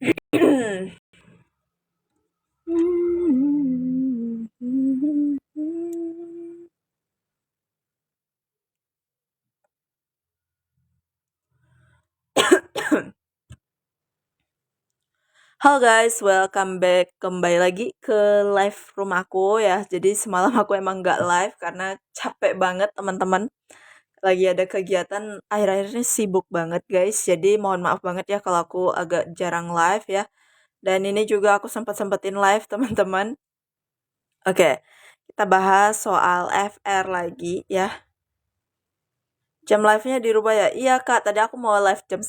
Halo guys, welcome back. Kembali lagi ke live room aku ya. Jadi semalam aku emang nggak live karena capek banget teman-teman. Lagi ada kegiatan, akhir-akhir ini sibuk banget guys. Jadi mohon maaf banget ya kalau aku agak jarang live ya. Dan ini juga aku sempat-sempetin live teman-teman. Oke, kita bahas soal FR lagi ya. Jam live-nya dirubah ya? Iya kak, tadi aku mau live jam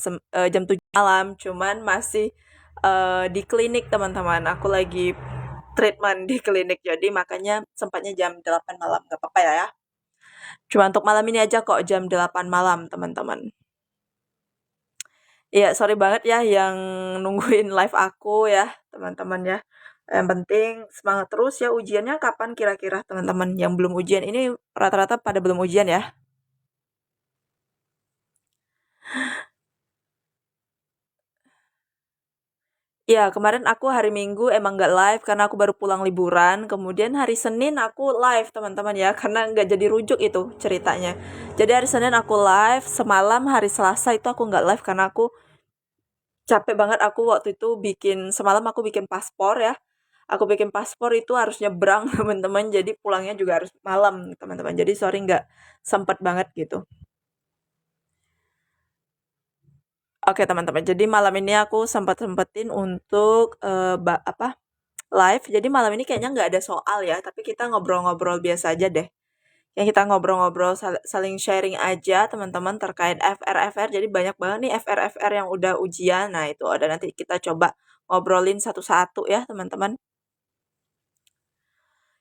7 malam, cuman masih di klinik teman-teman. Aku lagi treatment di klinik, jadi makanya sempatnya jam 8 malam. Gak apa-apa ya. Cuma untuk malam ini aja kok jam 8 malam teman-teman. Iya, sorry banget ya yang nungguin live aku ya teman-teman ya. Yang penting semangat terus ya, ujiannya kapan kira-kira teman-teman yang belum ujian ini rata-rata pada belum ujian ya. Iya, kemarin aku hari Minggu emang nggak live karena aku baru pulang liburan. Kemudian hari Senin aku live teman-teman ya, karena nggak jadi rujuk itu ceritanya. Jadi hari Senin aku live, semalam hari Selasa itu aku nggak live karena aku capek banget. Aku waktu itu semalam aku bikin paspor ya. Aku bikin paspor itu harus nyebrang teman-teman, jadi pulangnya juga harus malam teman-teman. Jadi sorry nggak sempet banget gitu. Oke teman-teman, jadi malam ini aku sempat-sempetin untuk live. Jadi malam ini kayaknya nggak ada soal ya, tapi kita ngobrol-ngobrol biasa aja deh. Ya kita ngobrol-ngobrol saling sharing aja teman-teman terkait FR-FR. Jadi banyak banget nih FR-FR yang udah ujian. Nah itu ada, nanti kita coba ngobrolin satu-satu ya teman-teman.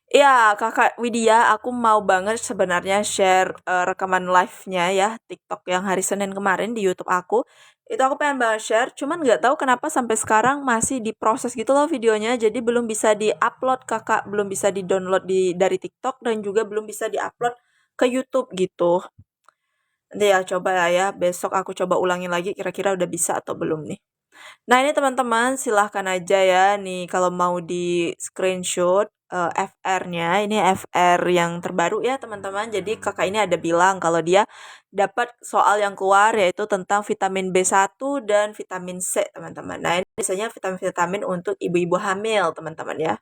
Iya, Kakak Widya, aku mau banget sebenarnya share rekaman live-nya ya, TikTok yang hari Senin kemarin di YouTube aku. Itu aku pengen banget share, cuman nggak tahu kenapa sampai sekarang masih diproses gitu loh videonya. Jadi belum bisa di-upload Kakak, belum bisa di-download dari TikTok dan juga belum bisa di-upload ke YouTube gitu. Nanti ya coba lah ya, besok aku coba ulangin lagi kira-kira udah bisa atau belum nih. Nah ini teman-teman silahkan aja ya nih kalau mau di screenshot FR-nya, ini FR yang terbaru ya teman-teman. Jadi kakak ini ada bilang kalau dia dapat soal yang keluar yaitu tentang vitamin B1 dan vitamin C teman-teman. Nah ini biasanya vitamin-vitamin untuk ibu-ibu hamil teman-teman ya.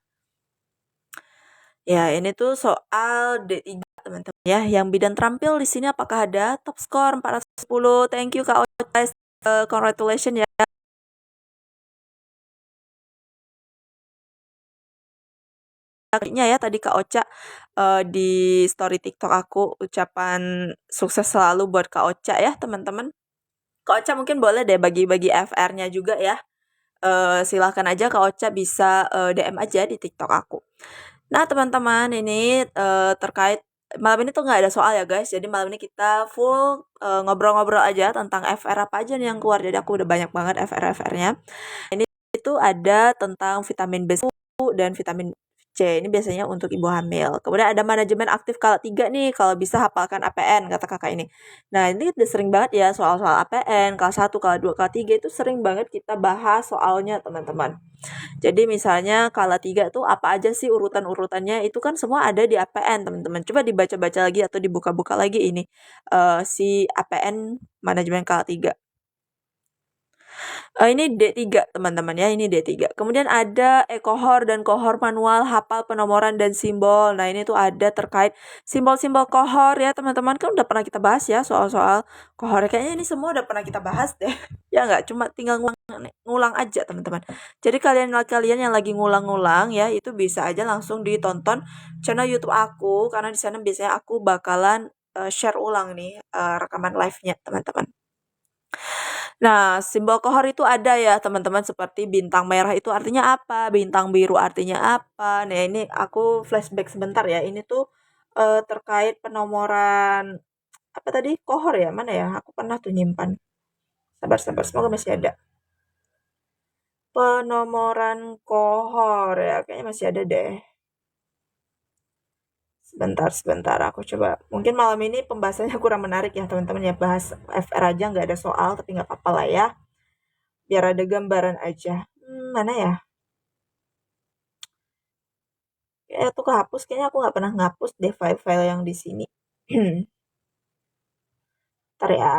Ya ini tuh soal D3 teman-teman ya. Yang bidan terampil di sini apakah ada top score 410? Thank you Kak Ocha. Congratulations ya. Kayaknya ya tadi Kak Ocha di story TikTok aku ucapan sukses selalu buat Kak Ocha ya teman-teman. Kak Ocha mungkin boleh deh bagi-bagi FR-nya juga ya. Silahkan aja Kak Ocha bisa DM aja di TikTok aku. Nah teman-teman ini terkait malam ini tuh nggak ada soal ya guys. Jadi malam ini kita full ngobrol-ngobrol aja tentang FR apa aja nih yang keluar. Jadi aku udah banyak banget FR-FR-nya. Ini itu ada tentang vitamin B1 dan vitamin C. Ini biasanya untuk ibu hamil. Kemudian ada manajemen aktif kala 3 nih, kalau bisa hafalkan APN kata kakak ini. Nah, ini udah sering banget ya soal-soal APN, kala 1, kala 2, kala 3 itu sering banget kita bahas soalnya teman-teman. Jadi misalnya kala 3 tuh apa aja sih urutan-urutannya, itu kan semua ada di APN teman-teman. Coba dibaca-baca lagi atau dibuka-buka lagi ini si APN manajemen kala 3. Ini D3 teman-teman ya, ini D3. Kemudian ada kohor dan kohor manual, hafal penomoran dan simbol. Nah ini tuh ada terkait simbol-simbol kohor ya teman-teman. Kan udah pernah kita bahas ya soal-soal kohor. Kayaknya ini semua udah pernah kita bahas deh. Ya nggak, cuma tinggal ngulang aja teman-teman. Jadi kalian yang lagi ngulang-ngulang ya, itu bisa aja langsung ditonton channel YouTube aku. Karena di sana biasanya aku bakalan share ulang nih rekaman live-nya teman-teman. Nah, simbol kohor itu ada ya teman-teman, seperti bintang merah itu artinya apa, bintang biru artinya apa. Nah ini aku flashback sebentar ya, ini tuh terkait penomoran apa tadi, kohor ya, mana ya, aku pernah tuh nyimpan. Sabar-sabar, semoga masih ada. Penomoran kohor ya, kayaknya masih ada deh. Sebentar, aku coba. Mungkin malam ini pembahasannya kurang menarik ya teman-teman ya, bahas FR aja nggak ada soal, tapi nggak apa-apa lah ya. Biar ada gambaran aja. mana ya? Kayaknya tuh kehapus, kayaknya aku nggak pernah ngapus deh file-file yang di sini. Ntar ya.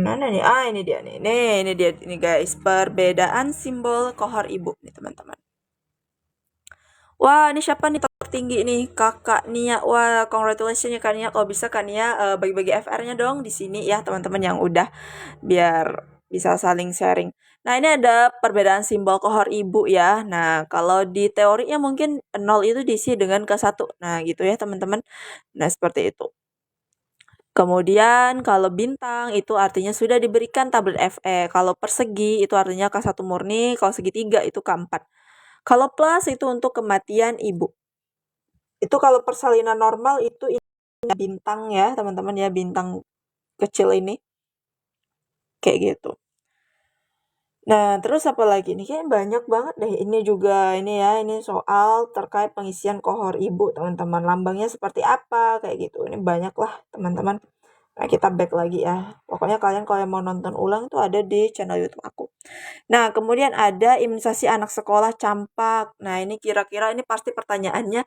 Mana nih? Ah, ini dia nih. Nih, ini dia ini guys, perbedaan simbol kohor ibu nih, teman-teman. Wah, ini siapa nih tertinggi nih? Kakak Nia. Wah, congratulations ya Kak Nia. Kalau bisa Kak Nia bagi-bagi FR-nya dong di sini ya, teman-teman yang udah, biar bisa saling sharing. Nah, ini ada perbedaan simbol kohor ibu ya. Nah, kalau di teorinya mungkin nol itu diisi dengan ke satu. Nah, gitu ya, teman-teman. Nah, seperti itu. Kemudian kalau bintang itu artinya sudah diberikan tablet FE. Kalau persegi itu artinya K1 murni, kalau segitiga itu K4. Kalau plus itu untuk kematian ibu. Itu kalau persalinan normal itu bintang ya, teman-teman ya, bintang kecil ini. Kayak gitu. Nah, terus apa lagi nih? Kayaknya banyak banget deh. Ini juga ini ya, ini soal terkait pengisian kohor ibu, teman-teman. Lambangnya seperti apa? Kayak gitu. Ini banyak lah, teman-teman. Nah, kita back lagi ya. Pokoknya kalian kalau yang mau nonton ulang tuh ada di channel YouTube aku. Nah, kemudian ada imunisasi anak sekolah campak. Nah, ini kira-kira ini pasti pertanyaannya,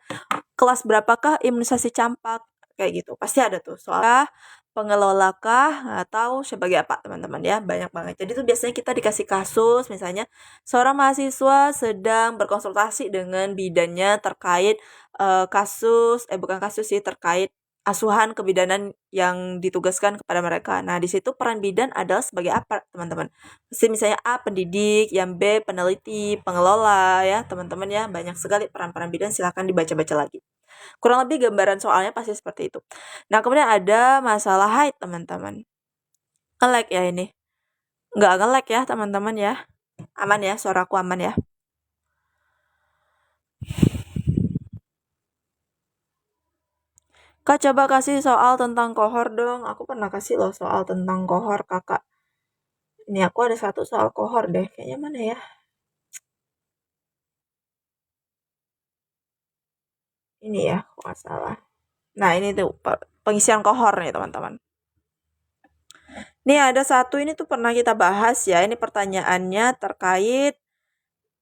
kelas berapakah imunisasi campak? Kayak gitu. Pasti ada tuh. Soalnya pengelolakah atau sebagai apa, teman-teman ya? Banyak banget. Jadi tuh biasanya kita dikasih kasus, misalnya seorang mahasiswa sedang berkonsultasi dengan bidannya terkait bukan kasus sih, terkait asuhan kebidanan yang ditugaskan kepada mereka. Nah, di situ peran bidan adalah sebagai apa, teman-teman? Misalnya A, pendidik, yang B, peneliti, pengelola ya, teman-teman ya. Banyak sekali peran-peran bidan, silahkan dibaca-baca lagi. Kurang lebih gambaran soalnya pasti seperti itu. Nah, kemudian ada masalah height, teman-teman. Nge-lag ya ini. Nggak nge-lag ya, teman-teman ya. Aman ya, suaraku aman ya. Kak, coba kasih soal tentang kohor dong. Aku pernah kasih loh soal tentang kohor, kakak. Ini aku ada satu soal kohor deh. Kayaknya mana ya? Ini ya, kok nggak salah. Nah, ini tuh pengisian kohor nih, teman-teman. Nih ada satu ini tuh pernah kita bahas ya. Ini pertanyaannya terkait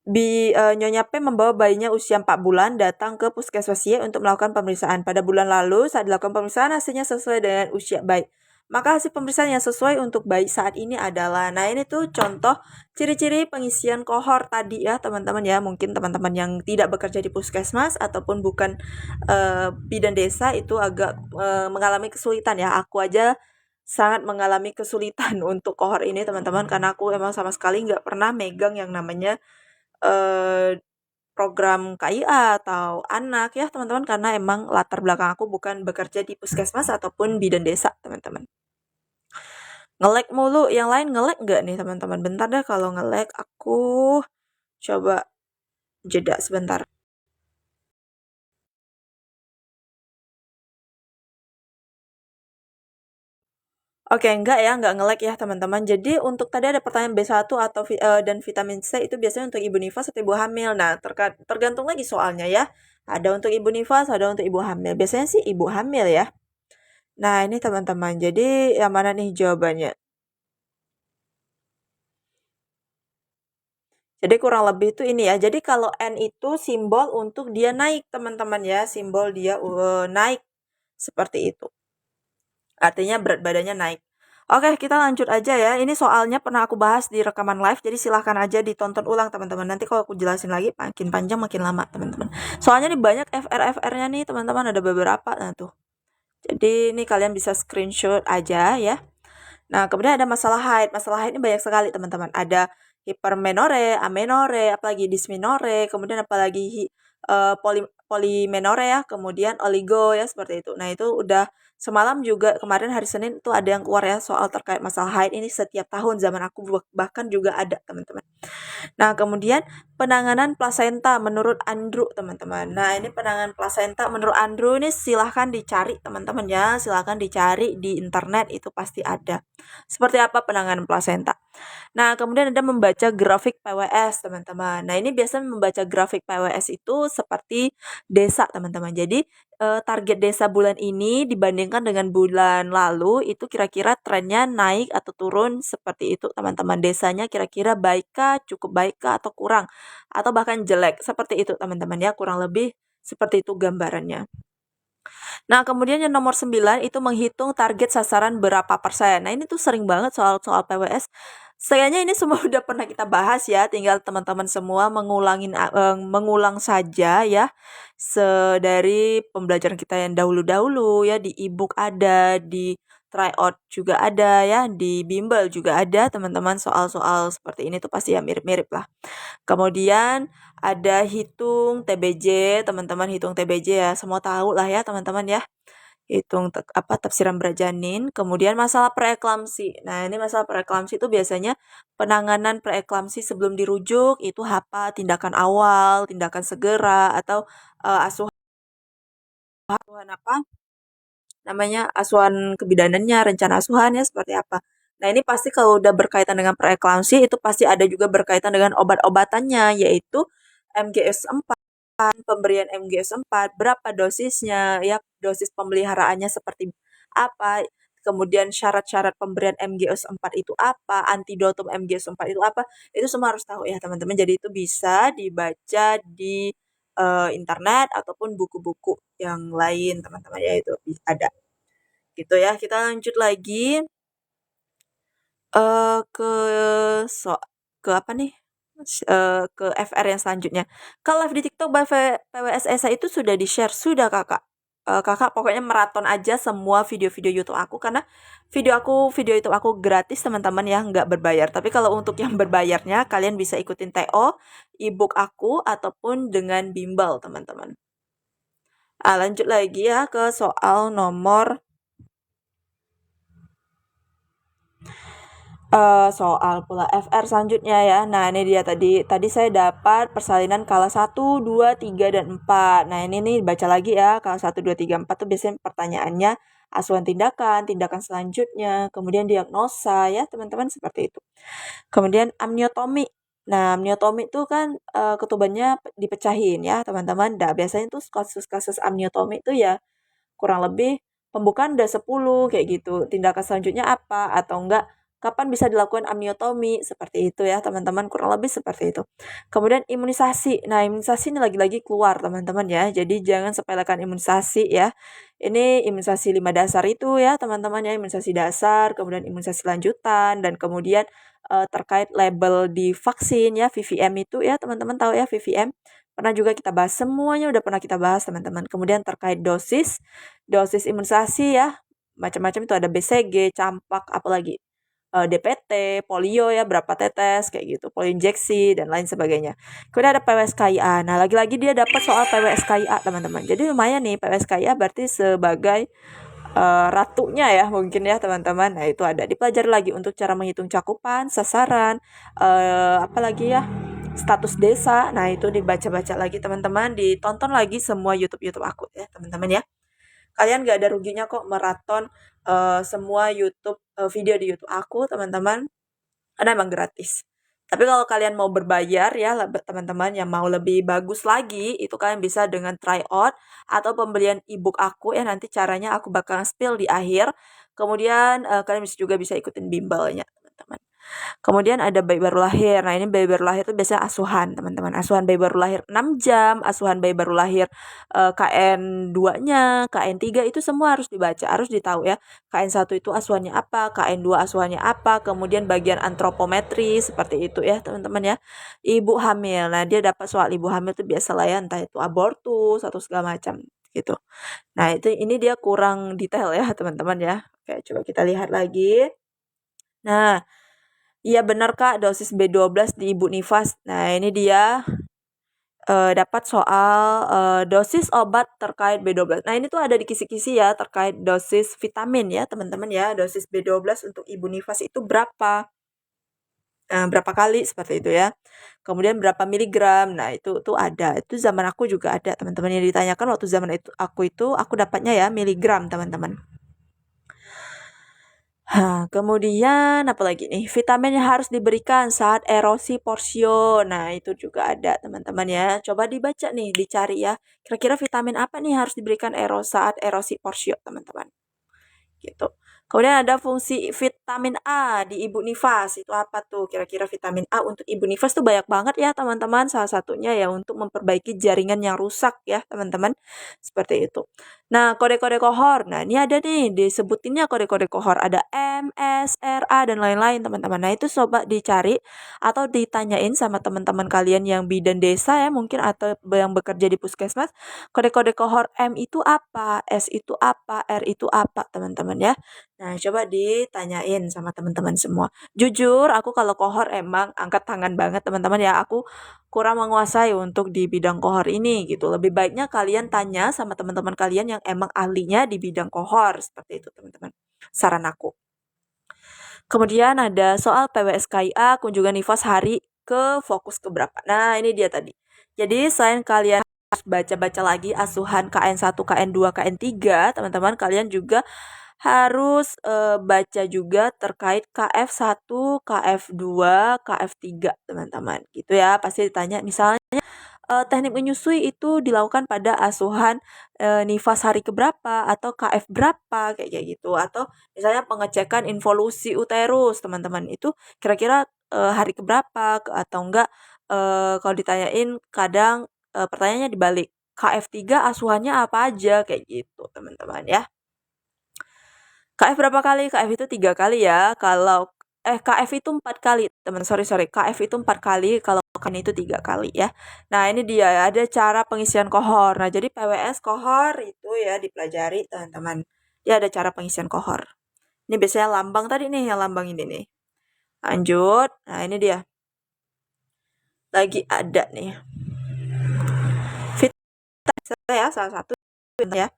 Nyonya P membawa bayinya usia 4 bulan datang ke puskesmas Y untuk melakukan pemeriksaan. Pada bulan lalu, saat dilakukan pemeriksaan, hasilnya sesuai dengan usia bayi. Maka hasil pemeriksaan yang sesuai untuk bayi saat ini adalah, nah ini tuh contoh ciri-ciri pengisian kohor tadi ya, teman-teman ya. Mungkin teman-teman yang tidak bekerja di puskesmas ataupun bukan bidan desa itu agak mengalami kesulitan ya. Aku aja sangat mengalami kesulitan untuk kohor ini, teman-teman, karena aku emang sama sekali nggak pernah megang yang namanya program KIA atau anak ya, teman-teman, karena emang latar belakang aku bukan bekerja di puskesmas ataupun bidan desa, teman-teman. Nge-lag mulu, yang lain nge-lag nggak nih, teman-teman? Bentar deh, kalau nge-lag aku coba jeda sebentar. Oke, enggak ya, enggak nge-lag ya, teman-teman. Jadi untuk tadi ada pertanyaan B1 atau dan vitamin C itu biasanya untuk ibu nifas atau ibu hamil. Nah, tergantung lagi soalnya ya. Ada untuk ibu nifas, ada untuk ibu hamil. Biasanya sih ibu hamil ya. Nah, ini teman-teman. Jadi yang mana nih jawabannya? Jadi kurang lebih itu ini ya. Jadi kalau N itu simbol untuk dia naik, teman-teman ya. Simbol dia naik seperti itu. Artinya berat badannya naik. Oke, kita lanjut aja ya. Ini soalnya pernah aku bahas di rekaman live, jadi silahkan aja ditonton ulang, teman-teman. Nanti kalau aku jelasin lagi, makin panjang, makin lama, teman-teman. Soalnya ini banyak FR-FR-nya nih, teman-teman. Ada beberapa. Nah, tuh. Jadi ini kalian bisa screenshot aja ya. Nah, kemudian ada masalah haid. Masalah haid ini banyak sekali, teman-teman. Ada hipermenore, amenore, apalagi disminore, kemudian apalagi polimenore ya, kemudian oligo ya, seperti itu. Nah, itu udah semalam juga, kemarin hari Senin itu ada yang keluar ya soal terkait masalah haid ini setiap tahun, zaman aku bahkan juga ada, teman-teman. Nah, kemudian penanganan plasenta menurut Andrew, teman-teman. Nah, ini penanganan plasenta menurut Andrew ini silahkan dicari, teman-teman ya. Silahkan dicari di internet, itu pasti ada. Seperti apa penanganan plasenta. Nah, kemudian ada membaca grafik PWS, teman-teman. Nah, ini biasanya membaca grafik PWS itu seperti desa, teman-teman. Jadi, target desa bulan ini dibandingkan dengan bulan lalu itu kira-kira trennya naik atau turun seperti itu, teman-teman. Desanya kira-kira baikkah, cukup baikkah, atau kurang, atau bahkan jelek, seperti itu, teman-teman ya, kurang lebih seperti itu gambarannya. Nah, kemudian yang nomor 9 itu menghitung target sasaran berapa persen. Nah, ini tuh sering banget soal-soal PWS. Kayaknya ini semua udah pernah kita bahas ya, tinggal teman-teman semua mengulang saja ya dari pembelajaran kita yang dahulu-dahulu ya, di e-book ada, di tryout juga ada ya, di bimbel juga ada, teman-teman, soal-soal seperti ini tuh pasti ya mirip-mirip lah. Kemudian ada hitung TBJ, teman-teman, hitung TBJ ya, semua tahu lah ya teman-teman ya. Hitung tafsiran Brajanin, kemudian masalah preeklamsi. Nah, ini masalah preeklamsi itu biasanya penanganan preeklamsi sebelum dirujuk itu apa? Tindakan awal, tindakan segera, atau asuhan apa? Namanya asuhan kebidanannya, rencana asuhannya seperti apa. Nah, ini pasti kalau udah berkaitan dengan preeklamsi itu pasti ada juga berkaitan dengan obat-obatannya, yaitu MGS 4, pemberian MGS 4, berapa dosisnya, ya, dosis pemeliharaannya seperti apa, kemudian syarat-syarat pemberian MGS 4 itu apa, antidotum MGS 4 itu apa, itu semua harus tahu ya teman-teman. Jadi itu bisa dibaca di internet ataupun buku-buku yang lain teman-teman ya, itu ada. Gitu ya, kita lanjut lagi ke so ke apa nih, ke FR yang selanjutnya. Kalau live di TikTok by PWS Esa itu sudah di-share? Sudah, Kakak. Kakak pokoknya maraton aja semua video-video YouTube aku, karena video YouTube aku gratis, teman-teman ya, nggak berbayar. Tapi kalau untuk yang berbayarnya, kalian bisa ikutin TO, e-book aku, ataupun dengan bimbel, teman-teman. Lanjut lagi ya ke soal nomor soal pula FR selanjutnya ya. Nah, ini dia tadi saya dapat persalinan kala 1, 2, 3, dan 4. Nah, ini nih baca lagi ya. Kala 1, 2, 3, 4 tuh biasanya pertanyaannya asuhan tindakan, tindakan selanjutnya, kemudian diagnosa ya, teman-teman, seperti itu. Kemudian amniotomi. Nah, amniotomi itu kan ketubannya dipecahin ya, teman-teman. Nah, biasanya tuh kasus-kasus amniotomi itu ya kurang lebih pembukaan udah 10 kayak gitu. Tindakan selanjutnya apa atau enggak kapan bisa dilakukan amniotomi, seperti itu ya teman-teman, kurang lebih seperti itu. Kemudian imunisasi. Nah, imunisasi ini lagi-lagi keluar teman-teman ya. Jadi jangan sepelekan imunisasi ya. Ini imunisasi 5 dasar itu ya teman-teman ya, imunisasi dasar, kemudian imunisasi lanjutan, dan kemudian terkait label di vaksin ya, VVM itu ya, teman-teman tahu ya VVM. Pernah juga kita bahas, semuanya udah pernah kita bahas teman-teman. Kemudian terkait dosis imunisasi ya, macam-macam itu ada BCG, campak, apalagi DPT, polio ya, berapa tetes kayak gitu, polio injeksi dan lain sebagainya. Kemudian ada PWSKIA. Nah, lagi-lagi dia dapat soal PWSKIA, teman-teman. Jadi lumayan nih, PWSKIA berarti sebagai ratunya ya mungkin ya teman-teman. Nah, itu ada dipelajari lagi untuk cara menghitung cakupan, sasaran, apalagi ya, status desa. Nah, itu dibaca-baca lagi teman-teman, ditonton lagi semua YouTube aku ya teman-teman ya. Kalian gak ada ruginya kok maraton semua video di YouTube aku, teman-teman, karena emang gratis. Tapi kalau kalian mau berbayar ya, teman-teman, yang mau lebih bagus lagi, itu kalian bisa dengan tryout atau pembelian e-book aku ya, nanti caranya aku bakal spill di akhir. Kemudian kalian juga bisa ikutin bimbelnya, teman-teman. Kemudian ada bayi baru lahir. Nah, ini bayi baru lahir itu biasanya asuhan, teman-teman. Asuhan bayi baru lahir 6 jam, asuhan bayi baru lahir KN 2-nya, KN 3 itu semua harus dibaca, harus ditahu ya. KN 1 itu asuhannya apa, KN 2 asuhannya apa, kemudian bagian antropometri seperti itu ya, teman-teman ya. Ibu hamil. Nah, dia dapat soal ibu hamil itu biasalah ya, entah itu abortus atau segala macam gitu. Nah, ini dia kurang detail ya, teman-teman ya. Oke, coba kita lihat lagi. Nah, iya benar Kak, dosis B12 di Ibu Nifas. Nah, ini dia dapat soal dosis obat terkait B12. Nah, ini tuh ada di kisi-kisi ya terkait dosis vitamin ya, teman-teman ya. Dosis B12 untuk Ibu Nifas itu berapa? Berapa kali seperti itu ya. Kemudian berapa miligram. Nah, itu tuh ada. Itu zaman aku juga ada, teman-teman, yang ditanyakan waktu zaman itu aku dapatnya ya miligram, teman-teman. Kemudian apalagi nih, vitamin yang harus diberikan saat erosi porsio. Nah, itu juga ada teman-teman ya. Coba dibaca nih, dicari ya. Kira-kira vitamin apa nih harus diberikan saat erosi porsio, teman-teman? Gitu. Kemudian ada fungsi vitamin A di ibu nifas. Itu apa tuh? Kira-kira vitamin A untuk ibu nifas tuh banyak banget ya, teman-teman. Salah satunya ya untuk memperbaiki jaringan yang rusak ya, teman-teman. Seperti itu. Nah, kode-kode kohor. Nah, ini ada nih disebutinnya kode-kode kohor. Ada M, S, R, A dan lain-lain, teman-teman. Nah, itu coba dicari atau ditanyain sama teman-teman kalian yang bidan desa ya, mungkin atau yang bekerja di puskesmas. Kode-kode kohor M itu apa? S itu apa? R itu apa, teman-teman ya? Nah, coba ditanyain sama teman-teman semua. Jujur, aku kalau kohor emang angkat tangan banget, teman-teman ya. Aku kurang menguasai untuk di bidang kohor ini gitu. Lebih baiknya kalian tanya sama teman-teman kalian yang emang ahlinya di bidang kohor. Seperti itu, teman-teman. Saran aku. Kemudian ada soal PWSKIA, kunjungan nifas hari ke fokus ke berapa. Nah, ini dia tadi. Jadi, selain kalian baca-baca lagi asuhan KN1, KN2, KN3, teman-teman kalian juga harus baca juga terkait KF1, KF2, KF3, teman-teman. Gitu ya, pasti ditanya misalnya teknik menyusui itu dilakukan pada asuhan nifas hari keberapa atau KF berapa kayak gitu, atau misalnya pengecekan involusi uterus, teman-teman. Itu kira-kira hari keberapa atau enggak kalau ditanyain kadang pertanyaannya dibalik. KF3 asuhannya apa aja kayak gitu, teman-teman ya. KF berapa kali? KF itu 3 kali ya. Kalau KF itu 4 kali, teman. Sorry. KF itu 4 kali, kalau kan itu 3 kali ya. Nah, ini dia ada cara pengisian kohor. Nah, jadi PWS kohor itu ya dipelajari, teman-teman. Ya ada cara pengisian kohor. Ini biasanya lambang tadi nih, yang lambang ini nih. Lanjut. Nah, ini dia. Lagi ada nih. Vitamin ya, salah satu ya.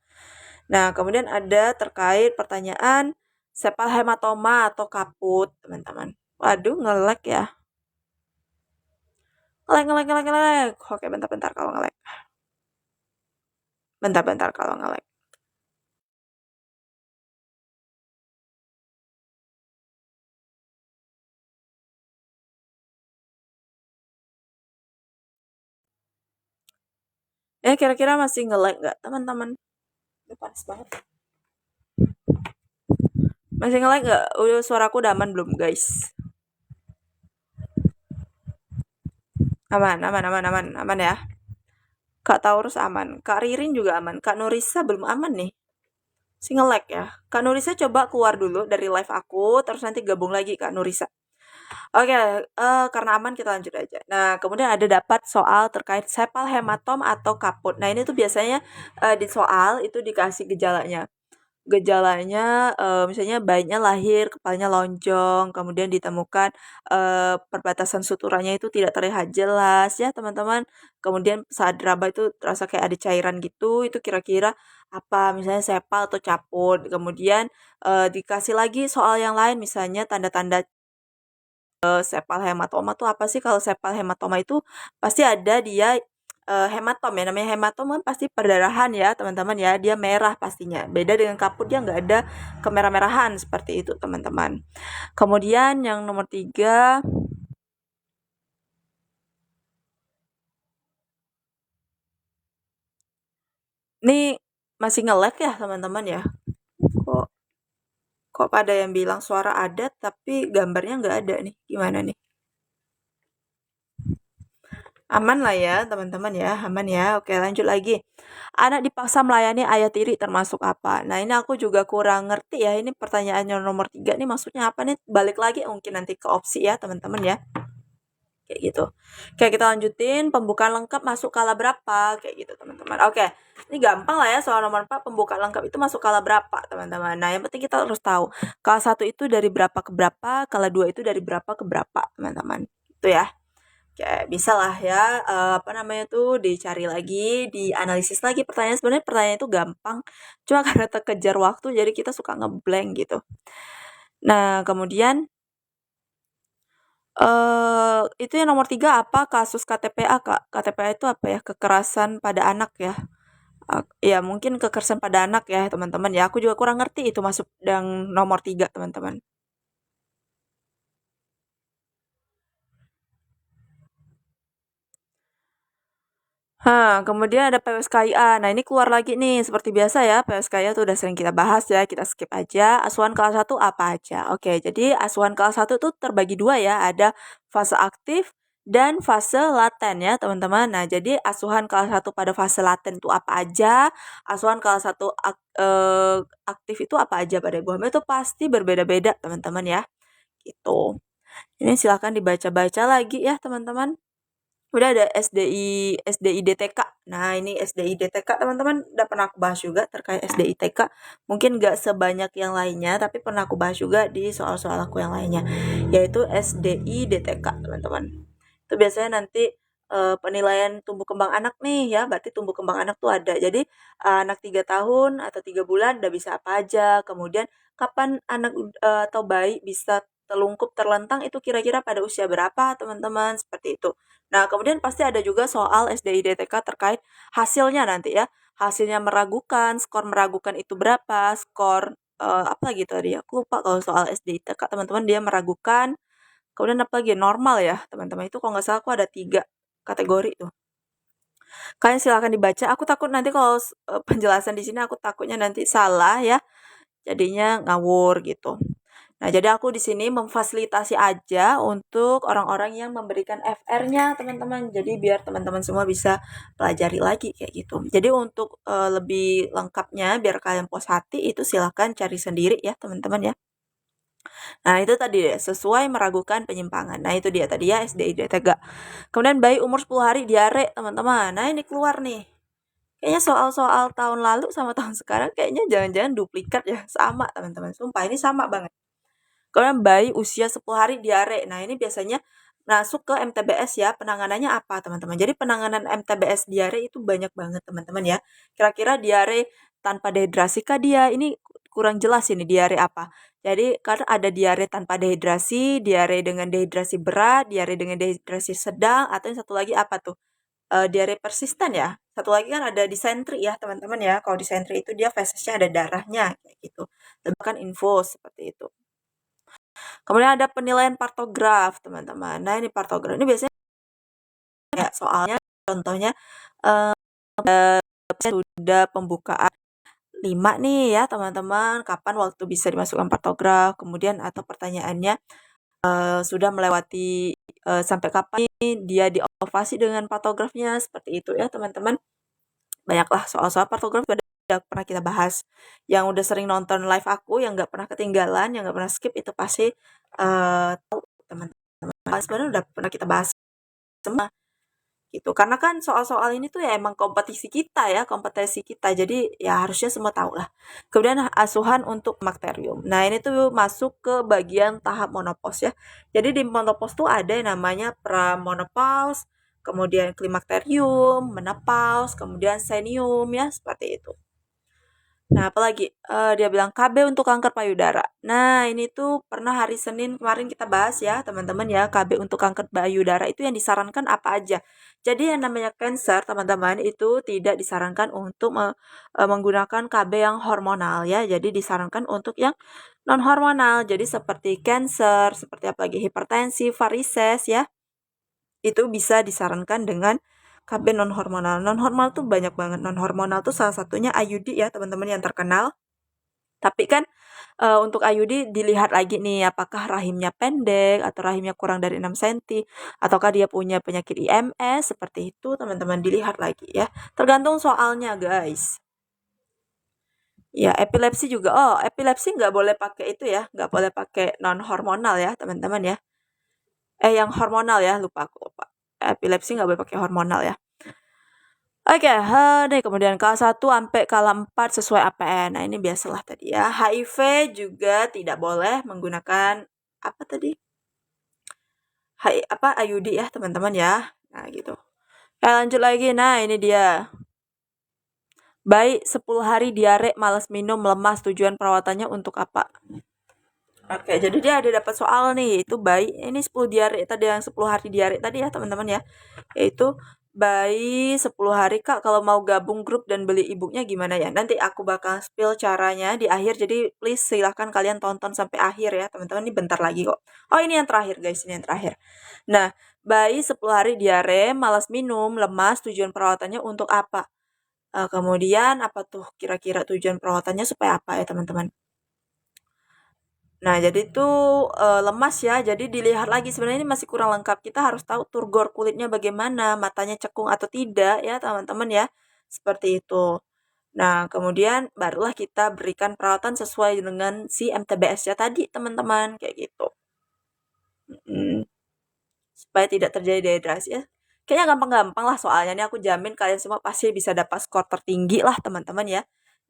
Nah, kemudian ada terkait pertanyaan sepal hematoma atau kaput, teman-teman. Waduh, nge-lag ya. Nge-lag. Oke, bentar kalau nge-lag. Bentar kalau nge-lag. Kira-kira masih nge-lag nggak, teman-teman? Udah panas banget. Masih nge-lag nggak? Udah suaraku udah aman belum, guys? Aman ya. Kak Taurus aman. Kak Ririn juga aman. Kak Nurisa belum aman nih. Si nge-lag ya. Kak Nurisa coba keluar dulu dari live aku, terus nanti gabung lagi Kak Nurisa. Oke, karena aman kita lanjut aja. Nah, kemudian ada dapat soal terkait sepal hematom atau kaput. Nah, ini tuh biasanya di soal itu dikasih gejalanya. Gejalanya misalnya bayinya lahir, kepalanya lonjong, kemudian ditemukan perbatasan suturannya itu tidak terlihat jelas ya, teman-teman. Kemudian saat diraba itu terasa kayak ada cairan gitu, itu kira-kira apa? Misalnya sepal atau caput. Kemudian dikasih lagi soal yang lain, misalnya tanda-tanda sepal hematoma tuh apa sih? Kalau sepal hematoma itu pasti ada dia hematom ya, namanya hematom kan pasti perdarahan ya teman-teman ya, dia merah pastinya. Beda dengan kaput, dia nggak ada kemerah-merahan seperti itu teman-teman. Kemudian yang nomor 3, nih masih nge-lag ya teman-teman ya. Kok kok pada yang bilang suara ada tapi gambarnya nggak ada nih, gimana nih? Aman lah ya teman-teman ya, aman ya. Oke, lanjut lagi. Anak dipaksa melayani ayah tiri termasuk apa? Nah, ini aku juga kurang ngerti ya. Ini pertanyaan yang nomor 3 nih maksudnya apa nih? Balik lagi mungkin nanti ke opsi ya teman-teman ya. Kayak gitu. Oke, kita lanjutin. Pembukaan lengkap masuk kala berapa? Kayak gitu teman-teman. Oke, ini gampang lah ya soal nomor 4. Pembukaan lengkap itu masuk kala berapa teman-teman? Nah, yang penting kita harus tahu. Kala 1 itu dari berapa ke berapa, kala 2 itu dari berapa ke berapa teman-teman. Itu ya. Kayak bisa lah ya, apa namanya tuh, dicari lagi, dianalisis lagi pertanyaan. Sebenarnya pertanyaan itu gampang, cuma karena terkejar waktu jadi kita suka ngeblank gitu. Nah, kemudian itu yang nomor 3 apa? Kasus KTPA, Kak. KTPA itu apa ya? Kekerasan pada anak ya. Ya mungkin kekerasan pada anak ya teman-teman ya. Aku juga kurang ngerti itu masuk yang nomor 3 teman-teman. Kemudian ada PWSKIA. Nah, ini keluar lagi nih, seperti biasa ya, PWSKIA tuh udah sering kita bahas ya, kita skip aja. Asuhan kelas 1 apa aja? Oke, jadi asuhan kelas 1 tuh terbagi dua ya, ada fase aktif dan fase laten ya, teman-teman. Nah, jadi asuhan kelas 1 pada fase laten itu apa aja? Asuhan kelas 1 aktif itu apa aja pada ibu hamil itu pasti berbeda-beda, teman-teman ya. Gitu. Ini silahkan dibaca-baca lagi ya, teman-teman. Udah ada SDI DTK. Nah, ini SDI DTK teman-teman udah pernah aku bahas juga terkait SDI TK. Mungkin nggak sebanyak yang lainnya, tapi pernah aku bahas juga di soal-soal aku yang lainnya, yaitu SDI DTK teman-teman. Itu biasanya nanti penilaian tumbuh kembang anak nih ya, berarti tumbuh kembang anak tuh ada. Jadi anak 3 tahun atau 3 bulan udah bisa apa aja. Kemudian kapan anak atau bayi bisa telungkup terlentang itu kira-kira pada usia berapa teman-teman, seperti itu. Nah, kemudian pasti ada juga soal SDI-DTK terkait hasilnya nanti ya. Hasilnya meragukan, skor meragukan itu berapa, skor apa lagi tadi ya? Aku lupa kalau soal SDI-TK teman-teman dia meragukan. Kemudian apa lagi? Normal ya, teman-teman. Itu kalau nggak salah aku ada 3 kategori tuh. Kalian silakan dibaca. Aku takut nanti kalau penjelasan di sini aku takutnya nanti salah ya. Jadinya ngawur gitu. Nah, jadi aku di sini memfasilitasi aja untuk orang-orang yang memberikan FR-nya, teman-teman. Jadi biar teman-teman semua bisa pelajari lagi kayak gitu. Jadi untuk lebih lengkapnya biar kalian puas hati itu silahkan cari sendiri ya, teman-teman ya. Nah, itu tadi deh, sesuai meragukan penyimpangan. Nah, itu dia tadi ya SDID 3. Kemudian bayi umur 10 hari diare, teman-teman. Nah, ini keluar nih. Kayaknya soal-soal tahun lalu sama tahun sekarang kayaknya jangan-jangan duplikat ya. Sama, teman-teman. Sumpah, ini sama banget. Kemudian bayi usia 10 hari diare. Nah, ini biasanya masuk ke MTBS ya. Penanganannya apa, teman-teman? Jadi penanganan MTBS diare itu banyak banget, teman-teman ya. Kira-kira diare tanpa dehidrasi kah dia? Ini kurang jelas ini diare apa. Jadi kan ada diare tanpa dehidrasi, diare dengan dehidrasi berat, diare dengan dehidrasi sedang, atau yang satu lagi apa tuh? Diare persisten ya. Satu lagi kan ada disentri ya, teman-teman ya. Kalau disentri itu dia fesesnya ada darahnya kayak gitu. Bahkan info seperti itu. Kemudian ada penilaian partograf, teman-teman. Nah, ini partograf. Ini biasanya ya, soalnya contohnya sudah pembukaan 5 nih ya, teman-teman. Kapan waktu bisa dimasukkan partograf? Kemudian atau pertanyaannya sudah melewati sampai kapan dia diobservasi dengan partografnya? Seperti itu ya, teman-teman. Banyaklah soal-soal partograf udah pernah kita bahas. Yang udah sering nonton live aku, yang nggak pernah ketinggalan, yang nggak pernah skip itu pasti tahu teman-teman. Sebenarnya udah pernah kita bahas semua gitu. Karena kan soal-soal ini tuh ya emang kompetisi kita ya, kompetensi kita. Jadi ya harusnya semua tahu lah. Kemudian asuhan untuk bakterium. Nah, ini tuh masuk ke bagian tahap monopause ya. Jadi di monopause tuh ada yang namanya pramonopause, kemudian klimakterium, menopause, kemudian senium ya, seperti itu. Nah, apalagi dia bilang KB untuk kanker payudara. Nah, ini tuh pernah hari Senin kemarin kita bahas ya, teman-teman ya, KB untuk kanker payudara itu yang disarankan apa aja. Jadi yang namanya cancer, teman-teman, itu tidak disarankan untuk menggunakan KB yang hormonal ya. Jadi disarankan untuk yang non hormonal. Jadi seperti cancer, seperti apalagi hipertensi, varises ya. Itu bisa disarankan dengan KB non hormonal. Non hormonal tuh banyak banget. Non hormonal tuh salah satunya IUD ya, teman-teman yang terkenal. Tapi kan untuk IUD dilihat lagi nih apakah rahimnya pendek atau rahimnya kurang dari 6 cm ataukah dia punya penyakit IMS seperti itu, teman-teman dilihat lagi ya. Tergantung soalnya, guys. Ya, epilepsi juga. Oh, epilepsi nggak boleh pakai itu ya, nggak boleh pakai non hormonal ya, teman-teman ya. Yang hormonal ya, lupa aku lupa. Epilepsi nggak boleh pakai hormonal ya. Oke, deh kemudian kelas 1 sampai kelas 4 sesuai APN. Nah, ini biasalah tadi ya. HIV juga tidak boleh menggunakan apa tadi? IUD ya, teman-teman ya. Nah, gitu. Lanjut lagi. Nah, ini dia. Bayi 10 hari diare, malas minum, lemas, tujuan perawatannya untuk apa? Oke, jadi dia ada dapat soal nih, itu bayi ini 10 diare tadi yang 10 hari diare tadi ya, teman-teman ya. Yaitu By 10 hari Kak, kalau mau gabung grup dan beli e-book-nya gimana ya? Nanti aku bakal spill caranya di akhir, jadi please silahkan kalian tonton sampai akhir ya teman-teman, ini bentar lagi kok. Oh ini yang terakhir guys, ini yang terakhir. Nah, bayi 10 hari diare, malas minum, lemas, tujuan perawatannya untuk apa? Kemudian apa tuh kira-kira tujuan perawatannya supaya apa ya teman-teman? Nah, jadi tuh lemas ya. Jadi dilihat lagi sebenarnya ini masih kurang lengkap. Kita harus tahu turgor kulitnya bagaimana, matanya cekung atau tidak ya, teman-teman ya. Seperti itu. Nah, kemudian barulah kita berikan perawatan sesuai dengan si MTBS-nya tadi, teman-teman, kayak gitu. Mm, supaya tidak terjadi dehidrasi ya. Kayaknya gampang-gampang lah soalnya nih aku jamin kalian semua pasti bisa dapat skor tertinggi lah teman-teman ya.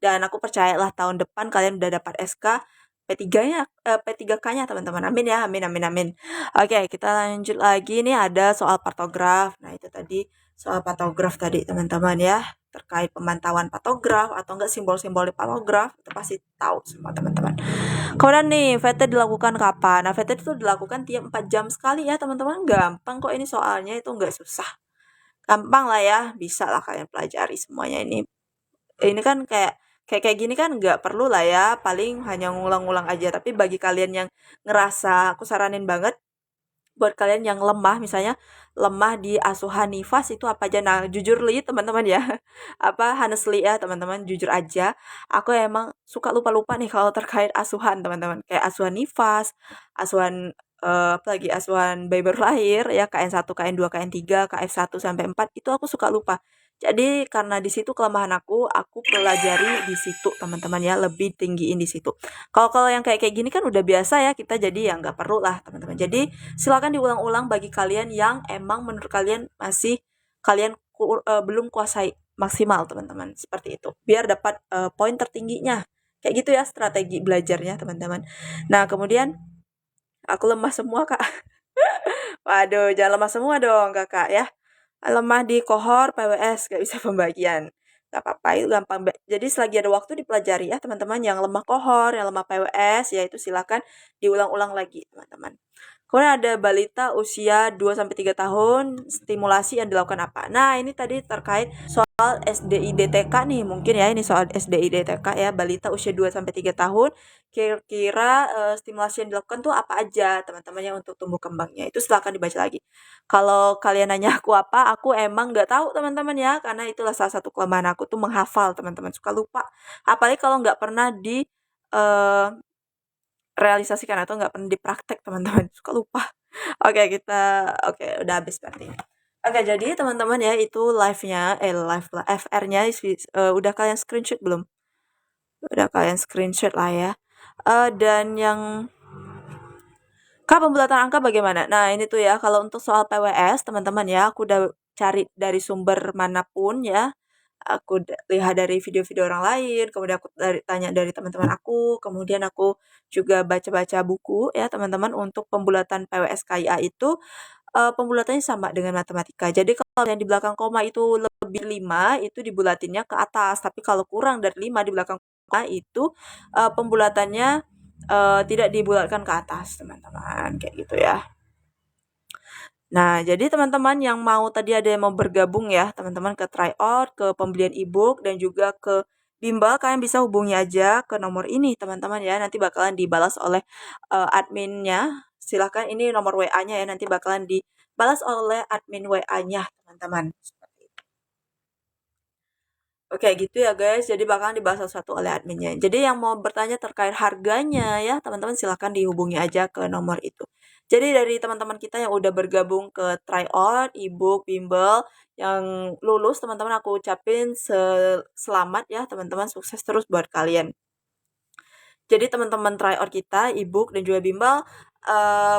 Dan aku percayalah tahun depan kalian udah dapat SK P3-nya, P3K-nya teman-teman. Amin ya, amin amin amin. Oke, kita lanjut lagi nih ada soal pantograf. Nah, itu tadi soal pantograf tadi teman-teman ya. Terkait pemantauan pantograf atau enggak simbol-simbol di pantograf itu pasti tahu semua teman-teman. Kemudian nih, VT dilakukan kapan? Nah, VT itu dilakukan tiap 4 jam sekali ya, teman-teman. Gampang kok ini soalnya, itu nggak susah. Gampang lah ya, bisa lah kalian pelajari semuanya ini. Ini kan kayak kayak kayak gini kan nggak perlu lah ya, paling hanya ngulang-ngulang aja. Tapi bagi kalian yang ngerasa, aku saranin banget buat kalian yang lemah misalnya lemah di asuhan nifas itu apa aja. Nah, jujur li teman-teman ya, apa honestly ya teman-teman, jujur aja aku emang suka lupa-lupa nih kalau terkait asuhan teman-teman, kayak asuhan nifas, asuhan apa lagi, asuhan bayi baru lahir ya, KN1, KN2, KN3, KF1 sampai 4 itu aku suka lupa. Jadi karena di situ kelemahan aku pelajari di situ teman-teman ya, lebih tinggiin di situ. Kalau kalau yang kayak kayak gini kan udah biasa ya kita, jadi ya nggak perlu lah teman-teman. Jadi silakan diulang-ulang bagi kalian yang emang menurut kalian masih kalian belum kuasai maksimal teman-teman, seperti itu. Biar dapat poin tertingginya. Kayak gitu ya strategi belajarnya teman-teman. Nah, kemudian aku lemah semua, Kak. Waduh, jangan lemah semua dong, Kakak ya. Lemah di kohor PWS, gak bisa pembagian. Gak apa-apa, itu gampang. Jadi selagi ada waktu dipelajari ya teman-teman, yang lemah kohor, yang lemah PWS, ya itu silakan diulang-ulang lagi teman-teman. Kemudian ada balita usia 2 sampai 3 tahun, stimulasi yang dilakukan apa? Nah, ini tadi terkait soal SDIDTK nih, mungkin ya ini soal SDIDTK ya, balita usia 2 sampai 3 tahun, kira-kira stimulasi yang dilakukan tuh apa aja teman-temannya untuk tumbuh kembangnya. Itu silakan dibaca lagi. Kalau kalian nanya aku apa, aku emang nggak tahu teman-teman ya, karena itulah salah satu kelemahan aku tuh menghafal teman-teman, suka lupa. Apalagi kalau nggak pernah di eh, realisasikan atau nggak pernah dipraktek teman-teman, suka lupa. Oke, udah habis berarti. Oke, jadi teman-teman ya itu live lah, FR-nya udah kalian screenshot belum? Udah kalian screenshot lah ya. Dan yang Kak, pembulatan angka bagaimana? Nah, ini tuh ya, kalau untuk soal PWS, teman-teman ya, aku udah cari dari sumber manapun ya. Aku lihat dari video-video orang lain, kemudian aku tanya dari teman-teman aku, kemudian aku juga baca-baca buku ya, teman-teman, untuk pembulatan PWS KIA itu pembulatannya sama dengan matematika. Jadi kalau yang di belakang koma itu lebih 5, itu dibulatinnya ke atas, tapi kalau kurang dari 5 di belakang koma itu pembulatannya tidak dibulatkan ke atas, teman-teman, kayak gitu ya. Nah, jadi teman-teman yang mau tadi ada yang mau bergabung ya, teman-teman ke tryout, ke pembelian e-book dan juga ke bimbel, kalian bisa hubungi aja ke nomor ini, teman-teman ya. Nanti bakalan dibalas oleh adminnya. Silahkan ini nomor WA-nya ya, nanti bakalan dibalas oleh admin WA-nya, teman-teman. Oke gitu ya guys, jadi bakalan dibahas satu-satu oleh adminnya. Jadi yang mau bertanya terkait harganya ya, teman-teman silahkan dihubungi aja ke nomor itu. Jadi dari teman-teman kita yang udah bergabung ke tryout, ebook, bimbel, yang lulus teman-teman aku ucapin selamat ya teman-teman, sukses terus buat kalian. Jadi teman-teman tryout kita, ebook dan juga bimbel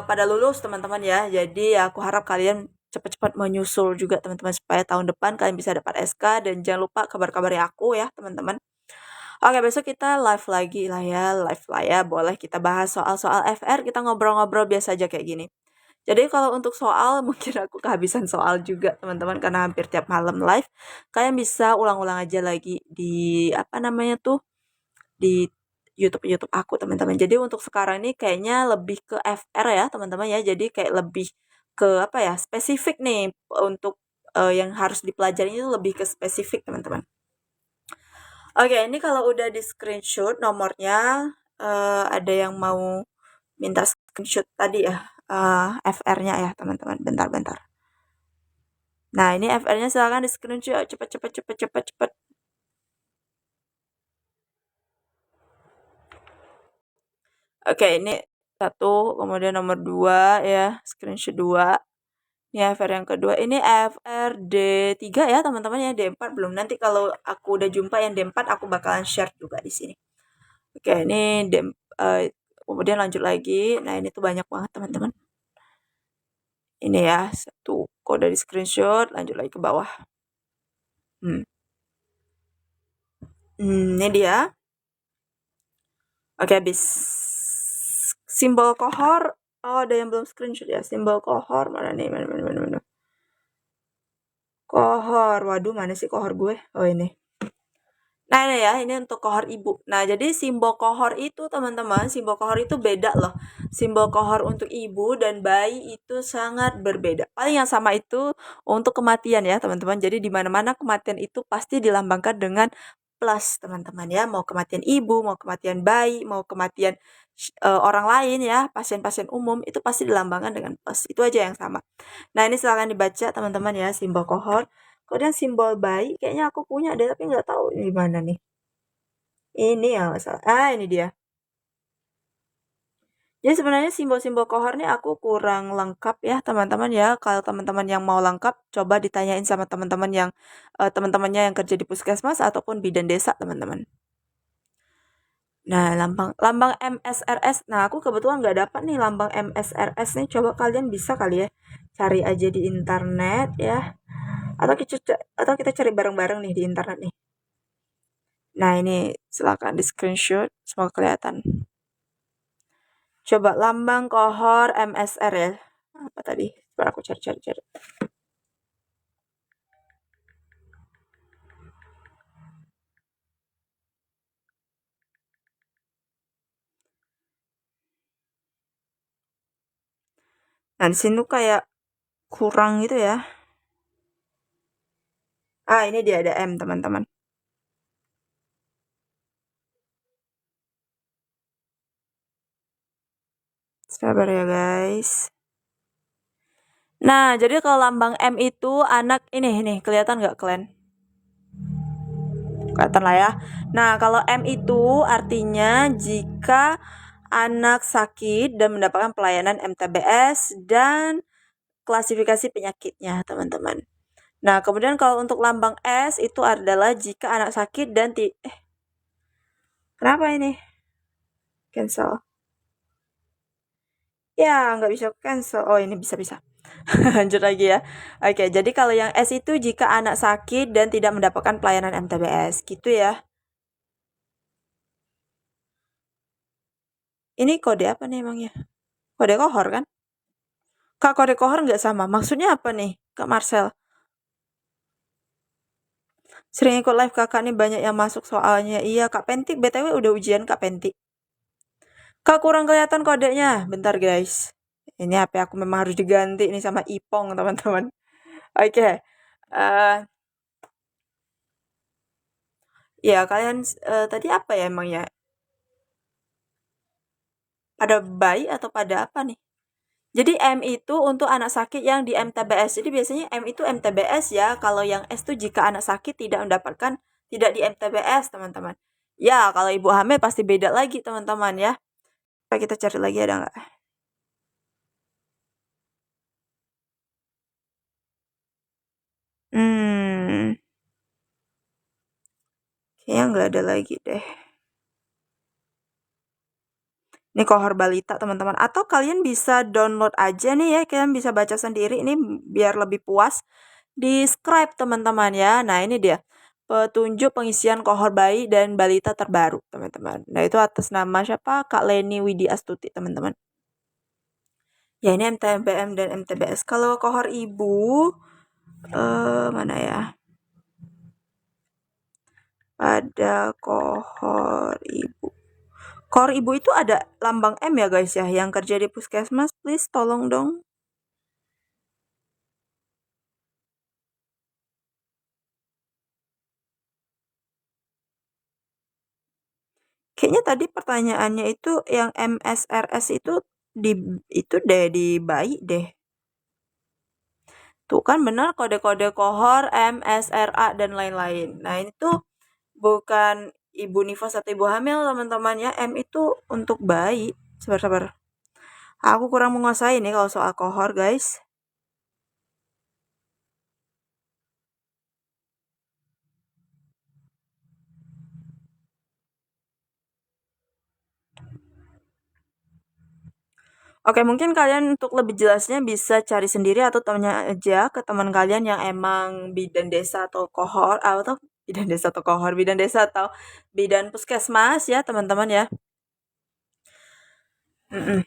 pada lulus teman-teman ya. Jadi aku harap kalian cepat-cepat menyusul juga teman-teman supaya tahun depan kalian bisa dapat SK, dan jangan lupa kabar-kabari aku ya teman-teman. Oke, besok kita live lagi lah ya, live lah ya. Boleh kita bahas soal-soal FR, kita ngobrol-ngobrol biasa aja kayak gini. Jadi kalau untuk soal mungkin aku kehabisan soal juga teman-teman karena hampir tiap malam live. Kalian bisa ulang-ulang aja lagi di apa namanya tuh, di YouTube aku teman-teman. Jadi untuk sekarang ini kayaknya lebih ke FR ya teman-teman ya. Jadi kayak lebih ke apa ya, spesifik nih untuk yang harus dipelajari itu lebih ke spesifik, teman-teman. Oke, ini kalau udah di screenshot nomornya, ada yang mau minta screenshot tadi ya, FR-nya ya, teman-teman. Bentar. Nah, ini FR-nya silakan di screenshot, cepet. Oke, ini satu, kemudian nomor 2 ya, screenshot 2. Ini FR yang kedua, ini FR D3 ya teman-teman ya, D4 belum. Nanti kalau aku udah jumpa yang D4 aku bakalan share juga di sini. Oke, ini kemudian lanjut lagi. Nah, ini tuh banyak banget teman-teman. Ini ya, satu kode di screenshot, lanjut lagi ke bawah. Ini dia. Oke, habis. Simbol kohor. Oh, ada yang belum screenshot ya. Simbol kohor. Mana nih? Mana. Kohor. Waduh, mana sih kohor gue? Oh, ini. Nah, ini ya, ini untuk kohor ibu. Nah, jadi simbol kohor itu, teman-teman, simbol kohor itu beda loh. Simbol kohor untuk ibu dan bayi itu sangat berbeda. Paling yang sama itu untuk kematian ya, teman-teman. Jadi di mana-mana kematian itu pasti dilambangkan dengan plus, teman-teman ya. Mau kematian ibu, mau kematian bayi, mau kematian orang lain ya, pasien-pasien umum itu pasti dilambangkan dengan plus. Itu aja yang sama. Nah, ini silakan dibaca teman-teman ya, simbol kohor. Kemudian simbol bayi kayaknya aku punya deh, tapi nggak tahu di mana nih. Ini ya masalah. Ini dia. Jadi sebenarnya simbol-simbol kohor nih aku kurang lengkap ya teman-teman ya. Kalau teman-teman yang mau lengkap, coba ditanyain sama teman-teman yang teman-temannya yang kerja di puskesmas ataupun bidan desa, teman-teman. Nah, lambang MSRS. Nah, aku kebetulan nggak dapat nih lambang MSRS nih. Coba kalian bisa kali ya cari aja di internet ya. Atau kita cari bareng-bareng nih di internet nih. Nah, ini silakan di screenshot, semoga kelihatan. Coba lambang kohor MSR ya. Apa tadi? Coba aku cari. Nah, di sini tuh kayak kurang gitu ya. Ini dia ada M, teman-teman. Sabar ya, guys. Nah, jadi kalau lambang M itu anak ini kelihatan nggak kalian? Kelihatan lah ya. Nah, kalau M itu artinya jika anak sakit dan mendapatkan pelayanan MTBS dan klasifikasi penyakitnya, teman-teman. Nah, kemudian kalau untuk lambang S itu adalah jika anak sakit dan kenapa ini? Cancel. Ya, nggak bisa cancel. Oh, ini bisa. Lanjut lagi ya. Oke, jadi kalau yang S itu jika anak sakit dan tidak mendapatkan pelayanan MTBS, gitu ya. Ini kode apa nih emangnya? Kode kohor kan? Kak, kode kohor nggak sama. Maksudnya apa nih, Kak Marcel? Sering ikut live kakak nih, banyak yang masuk soalnya. Iya, Kak Penti. BTW udah ujian Kak Penti. Kak, kurang kelihatan kodenya. Bentar, guys. Ini HP aku memang harus diganti nih sama Ipong, teman-teman. Oke. Ya, kalian tadi apa ya emangnya? Pada bayi atau pada apa nih? Jadi M itu untuk anak sakit yang di MTBS. Jadi biasanya M itu MTBS ya. Kalau yang S itu jika anak sakit tidak di MTBS, teman-teman. Ya, kalau ibu hamil pasti beda lagi, teman-teman ya. Kita cari lagi ada nggak? Kayaknya nggak ada lagi deh. Ini kohor balita, teman-teman. Atau kalian bisa download aja nih ya. Kalian bisa baca sendiri. Ini biar lebih puas. Di Scribe, teman-teman ya. Nah, ini dia. Petunjuk pengisian kohor bayi dan balita terbaru, teman-teman. Nah, itu atas nama siapa? Kak Leni Widi Astuti, teman-teman. Ya, ini MTBM dan MTBS. Kalau kohor ibu, mana ya? Pada kohor ibu. Kohor ibu itu ada lambang M ya guys ya. Yang kerja di puskesmas, please tolong dong. Kayaknya tadi pertanyaannya itu yang MSRS itu di itu deh di bayi deh. Tuh kan benar kode-kode kohor, MSRA dan lain-lain. Nah, ini tuh bukan ibu nifas atau ibu hamil, teman-teman ya. M itu untuk bayi. Sabar-sabar. Aku kurang menguasai nih kalau soal kohor, guys. Oke, mungkin kalian untuk lebih jelasnya bisa cari sendiri atau tanya aja ke teman kalian yang emang bidan desa atau kohor, atau bidan desa atau kohor, bidan desa atau bidan puskesmas ya, teman-teman ya. Mm-mm.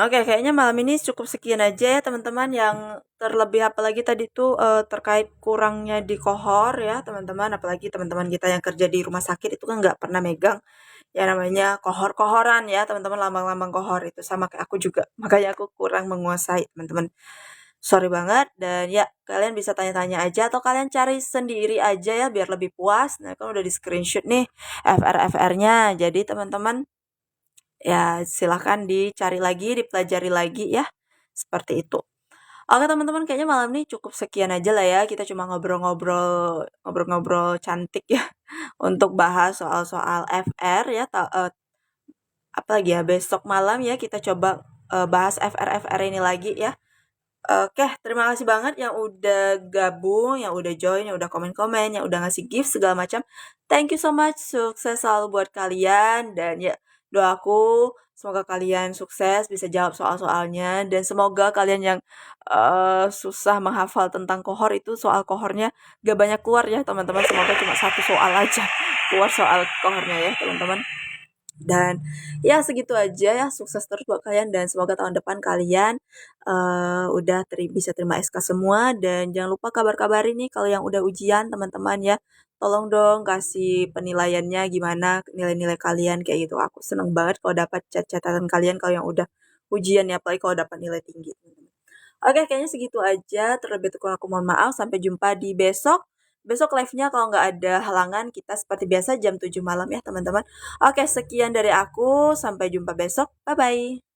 Oke, kayaknya malam ini cukup sekian aja ya teman-teman. Yang terlebih apalagi tadi tuh terkait kurangnya di kohor ya teman-teman. Apalagi teman-teman kita yang kerja di rumah sakit itu kan nggak pernah megang ya namanya kohor-kohoran ya teman-teman, lambang-lambang kohor itu sama kayak aku juga. Makanya aku kurang menguasai teman-teman. Sorry banget dan ya kalian bisa tanya-tanya aja atau kalian cari sendiri aja ya biar lebih puas. Nah, kan udah di screenshot nih FR-FR-nya. Jadi teman-teman ya silahkan dicari lagi, dipelajari lagi ya. Seperti itu. Oke teman-teman, kayaknya malam ini cukup sekian aja lah ya. Kita cuma ngobrol-ngobrol cantik ya untuk bahas soal-soal FR ya. Apalagi ya besok malam ya kita coba bahas FR-FR ini lagi ya. Oke, terima kasih banget yang udah gabung, yang udah join, yang udah komen-komen, yang udah ngasih gift segala macam. Thank you so much. Sukses selalu buat kalian dan ya doaku semoga kalian sukses bisa jawab soal-soalnya dan semoga kalian yang susah menghafal tentang kohor itu soal kohornya gak banyak keluar ya teman-teman. Semoga cuma satu soal aja keluar soal kohornya ya teman-teman. Dan ya segitu aja ya, sukses terus buat kalian dan semoga tahun depan kalian udah bisa terima SK semua dan jangan lupa kabar-kabarin nih kalau yang udah ujian teman-teman ya. Tolong dong kasih penilaiannya gimana nilai-nilai kalian kayak gitu. Aku seneng banget kalau dapat catatan kalian kalau yang udah ujian ya, apalagi kalau dapat nilai tinggi. Oke, kayaknya segitu aja. Terlebih kurang aku mohon maaf. Sampai jumpa di besok. Besok live-nya kalau nggak ada halangan, kita seperti biasa jam 7 malam ya teman-teman. Oke, sekian dari aku. Sampai jumpa besok. Bye-bye.